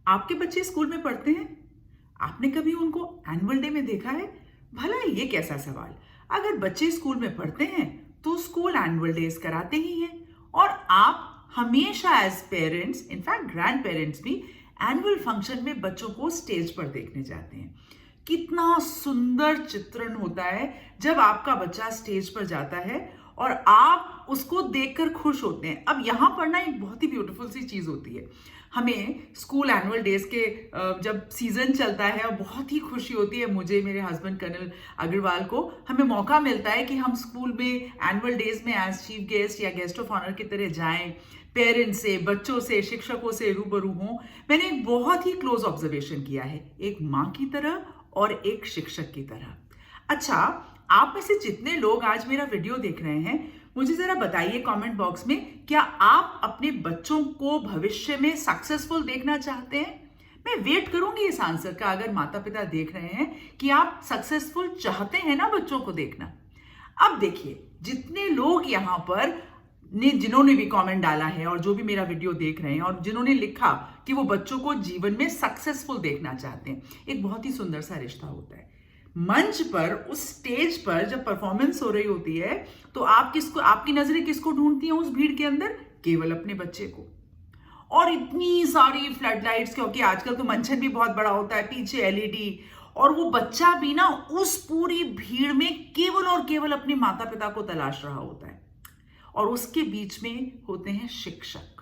आपके बच्चे स्कूल में पढ़ते हैं? आपने कभी उनको एनुअल डे में देखा है? भला ये कैसा सवाल। अगर बच्चे स्कूल में पढ़ते हैं तो स्कूल एनुअल डेज कराते ही हैं। और आप हमेशा as parents, in fact grandparents भी एनुअल फंक्शन में बच्चों को स्टेज पर देखने जाते हैं। कितना सुंदर चित्रण होता है जब आपका बच्चा स्टेज पर जाता है और आप उसको देखकर खुश होते हैं। अब यहां पर ना एक बहुत ही ब्यूटीफुल सी चीज होती है। हमें स्कूल एनुअल डेज के जब सीजन चलता है और बहुत ही खुशी होती है, मुझे, मेरे हस्बैंड कर्नल अग्रवाल को, हमें मौका मिलता है कि हम स्कूल में एनुअल डेज में एज चीफ गेस्ट या गेस्ट ऑफ ऑनर की तरह जाएं, पेरेंट्स से, बच्चों से, शिक्षकों से रूबरू हों। मैंने एक बहुत ही क्लोज ऑब्जर्वेशन किया है, एक माँ की तरह और एक शिक्षक की तरह। अच्छा, आप में से जितने लोग आज मेरा वीडियो देख रहे हैं, मुझे जरा बताइए कमेंट बॉक्स में, क्या आप अपने बच्चों को भविष्य में सक्सेसफुल देखना चाहते हैं? मैं वेट करूंगी इस आंसर का, अगर माता पिता देख रहे हैं कि आप सक्सेसफुल चाहते हैं ना बच्चों को देखना। अब देखिए, जितने लोग यहां पर जिन्होंने भी कमेंट डाला है और जो भी मेरा वीडियो देख रहे हैं और जिन्होंने लिखा कि वो बच्चों को जीवन में सक्सेसफुल देखना चाहते हैं, एक बहुत ही सुंदर सा रिश्ता होता है। मंच पर, उस स्टेज पर जब परफॉर्मेंस हो रही होती है तो आपकी नजरें किसको ढूंढती हैं उस भीड़ के अंदर? केवल अपने बच्चे को। और इतनी सारी फ्लड लाइट्स, क्योंकि आजकल तो मंचन भी बहुत बड़ा होता है, पीछे एलईडी, और वो बच्चा भी ना उस पूरी भीड़ में केवल और केवल अपने माता पिता को तलाश रहा होता है। और उसके बीच में होते हैं शिक्षक।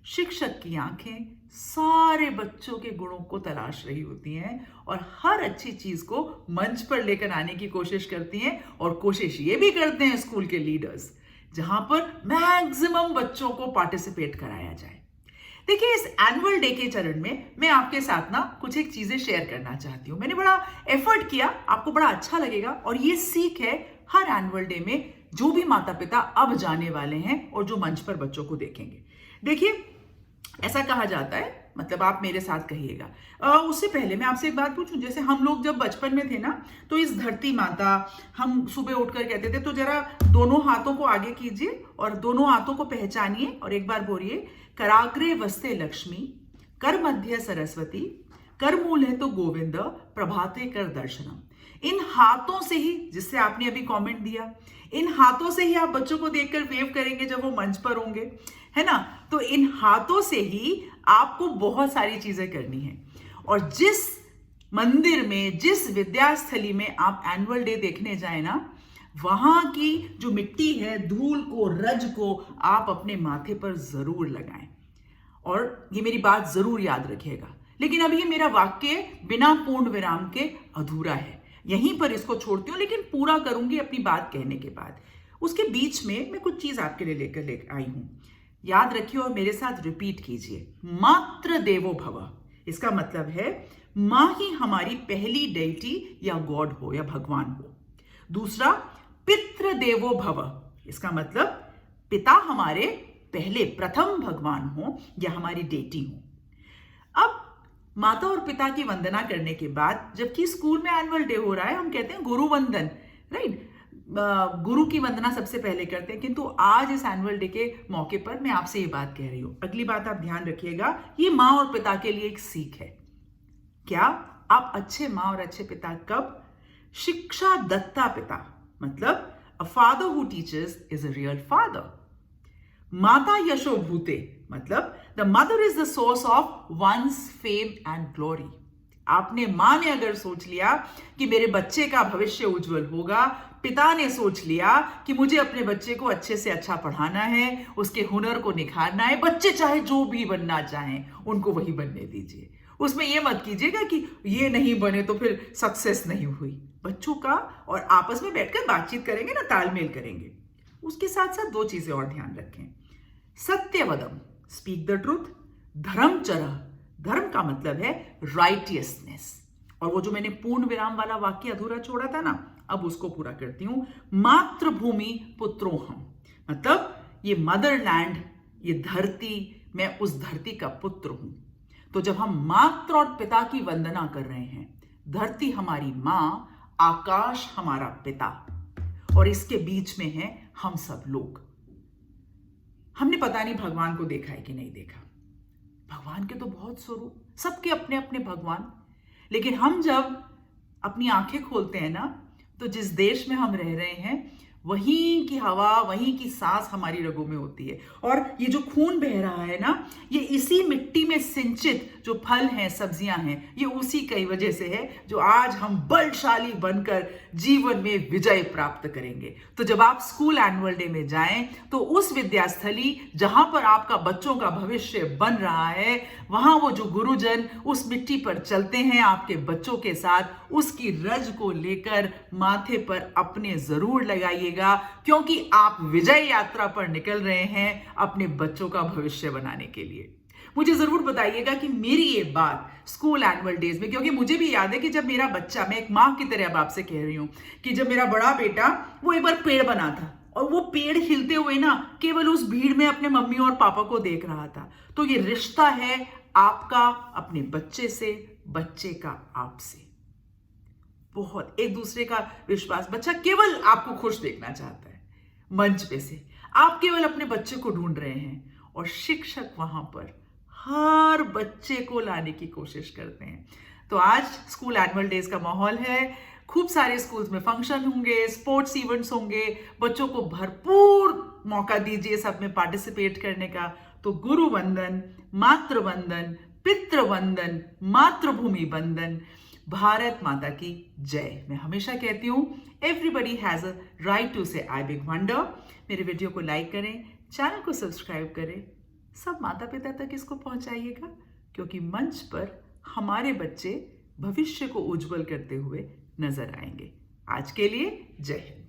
शिक्षक की आंखें सारे बच्चों के गुणों को तलाश रही होती हैं और हर अच्छी चीज को मंच पर लेकर आने की कोशिश करती हैं। और कोशिश ये भी करते हैं स्कूल के लीडर्स, जहां पर मैक्सिमम बच्चों को पार्टिसिपेट कराया जाए। देखिए, इस एनुअल डे के चरण में मैं आपके साथ ना कुछ एक चीजें शेयर करना चाहती हूँ। मैंने बड़ा एफर्ट किया, आपको बड़ा अच्छा लगेगा। और ये सीख है हर एनुअल डे में जो भी माता पिता अब जाने वाले हैं और जो मंच पर बच्चों को देखेंगे। देखिए, ऐसा कहा जाता है, मतलब आप मेरे साथ कहिएगा। उससे पहले मैं आपसे एक बात पूछूं, जैसे हम लोग जब बचपन में थे ना, तो इस धरती माता, हम सुबह उठकर कहते थे, तो जरा दोनों हाथों को आगे कीजिए और दोनों हाथों को पहचानिए और एक बार बोलिए, कराग्रे वस्ते लक्ष्मी, कर मध्य सरस्वती, कर मूल है तो गोविंद, प्रभाते कर दर्शनम। इन हाथों से ही, जिससे आपने अभी कमेंट दिया, इन हाथों से ही आप बच्चों को देखकर वेव करेंगे जब वो मंच पर होंगे, है ना? तो इन हाथों से ही आपको बहुत सारी चीजें करनी है। और जिस मंदिर में, जिस विद्यास्थली में आप एनुअल डे देखने जाए ना, वहां की जो मिट्टी है, धूल को, रज को आप अपने माथे पर जरूर लगाएं। और ये मेरी बात जरूर याद रखिएगा। लेकिन अब ये मेरा वाक्य बिना पूर्ण विराम के अधूरा है, यहीं पर इसको छोड़ती हूं, लेकिन पूरा करूंगी अपनी बात कहने के बाद। उसके बीच में मैं कुछ चीज आपके लिए लेकर आई हूं, याद रखिए और मेरे साथ रिपीट कीजिए। मात्र देवो भव, इसका मतलब है मां ही हमारी पहली डेटी या गॉड हो या भगवान हो। दूसरा, पितृ देवो भव, इसका मतलब पिता हमारे पहले प्रथम भगवान हो या हमारी डेटी हो। अब माता और पिता की वंदना करने के बाद, जबकि स्कूल में एनुअल डे हो रहा है, हम कहते हैं गुरु वंदन, राइट? गुरु की वंदना सबसे पहले करते हैं। किंतु आज इस एनुअल डे के मौके पर मैं आपसे ये बात कह रही हूं। अगली बात आप ध्यान रखिएगा, ये माँ और पिता के लिए एक सीख है। क्या आप अच्छे माँ और अच्छे पिता कब? शिक्षा दत्ता पिता, मतलब a father who teachers is a real father. माता यशो भूते, मतलब the mother is the source of one's fame and glory. आपने, मां ने अगर सोच लिया कि मेरे बच्चे का भविष्य उज्जवल होगा, पिता ने सोच लिया कि मुझे अपने बच्चे को अच्छे से अच्छा पढ़ाना है, उसके हुनर को निखारना है, बच्चे चाहे जो भी बनना चाहें उनको वही बनने दीजिए। उसमें यह मत कीजिएगा कि ये नहीं बने तो फिर सक्सेस नहीं हुई। बच्चों का और आपस में बैठकर बातचीत करेंगे ना, तालमेल करेंगे। उसके साथ साथ दो चीजें और ध्यान रखें। सत्यवदम, स्पीक द ट्रूथ। धर्मचरः, धर्म का मतलब है राइटियसनेस। और वो जो मैंने पूर्ण विराम वाला वाक्य अधूरा छोड़ा था ना, अब उसको पूरा करती हूं। मातृभूमि पुत्रोहम, मतलब ये मदरलैंड, ये धरती, मैं उस धरती का पुत्र हूं। तो जब हम मात्र और पिता की वंदना कर रहे हैं, धरती हमारी मां, आकाश हमारा पिता, और इसके बीच में है हम सब लोग। हमने पता नहीं भगवान को देखा है कि नहीं देखा, भगवान के तो बहुत स्वरूप, सबके अपने अपने भगवान। लेकिन हम जब अपनी आंखें खोलते हैं ना, तो जिस देश में हम रह रहे हैं वहीं की हवा, वहीं की सांस हमारी रगों में होती है। और ये जो खून बह रहा है ना, ये इसी मिट्टी में सिंचित जो फल हैं, सब्जियां हैं, ये उसी की वजह से है जो आज हम बलशाली बनकर जीवन में विजय प्राप्त करेंगे। तो जब आप स्कूल एनुअल डे में जाएं तो उस विद्यास्थली जहां पर आपका बच्चों का भविष्य बन रहा है, वहां वो जो गुरुजन उस मिट्टी पर चलते हैं आपके बच्चों के साथ, उसकी रज को लेकर माथे पर अपने जरूर लगाइएगा, क्योंकि आप विजय यात्रा पर निकल रहे हैं अपने बच्चों का भविष्य बनाने के लिए। मुझे जरूर बताइएगा कि मेरी ये बात स्कूल एनुअल डेज में, क्योंकि मुझे भी याद है कि जब मेरा बच्चा, मैं एक मां की तरह अब आपसे कह रही हूं कि जब मेरा बड़ा बेटा वो एक बार पेड़ बना था और वो पेड़ खिलते हुए ना केवल उस भीड़ में अपने मम्मी और पापा को देख रहा था। तो ये रिश्ता है आपका अपने बच्चे से, बच्चे का आपसे। बहुत एक दूसरे का विश्वास। बच्चा केवल आपको खुश देखना चाहता है मंच पे से, आप केवल अपने बच्चे को ढूंढ रहे हैं और शिक्षक वहां पर हर बच्चे को लाने की कोशिश करते हैं। तो आज स्कूल एनुअल डेज का माहौल है, खूब सारे स्कूल्स में फंक्शन होंगे, स्पोर्ट्स इवेंट्स होंगे, बच्चों को भरपूर मौका दीजिए सब में पार्टिसिपेट करने का। तो गुरु वंदन, मातृ वंदन, पितृ वंदन, मातृभूमि वंदन, भारत माता की जय। मैं हमेशा कहती हूं everybody has a right to say I big wonder. मेरे वीडियो को लाइक करें, चैनल को सब्सक्राइब करें, सब माता पिता तक इसको पहुंचाइएगा, क्योंकि मंच पर हमारे बच्चे भविष्य को उज्जवल करते हुए नजर आएंगे। आज के लिए जय हिंद।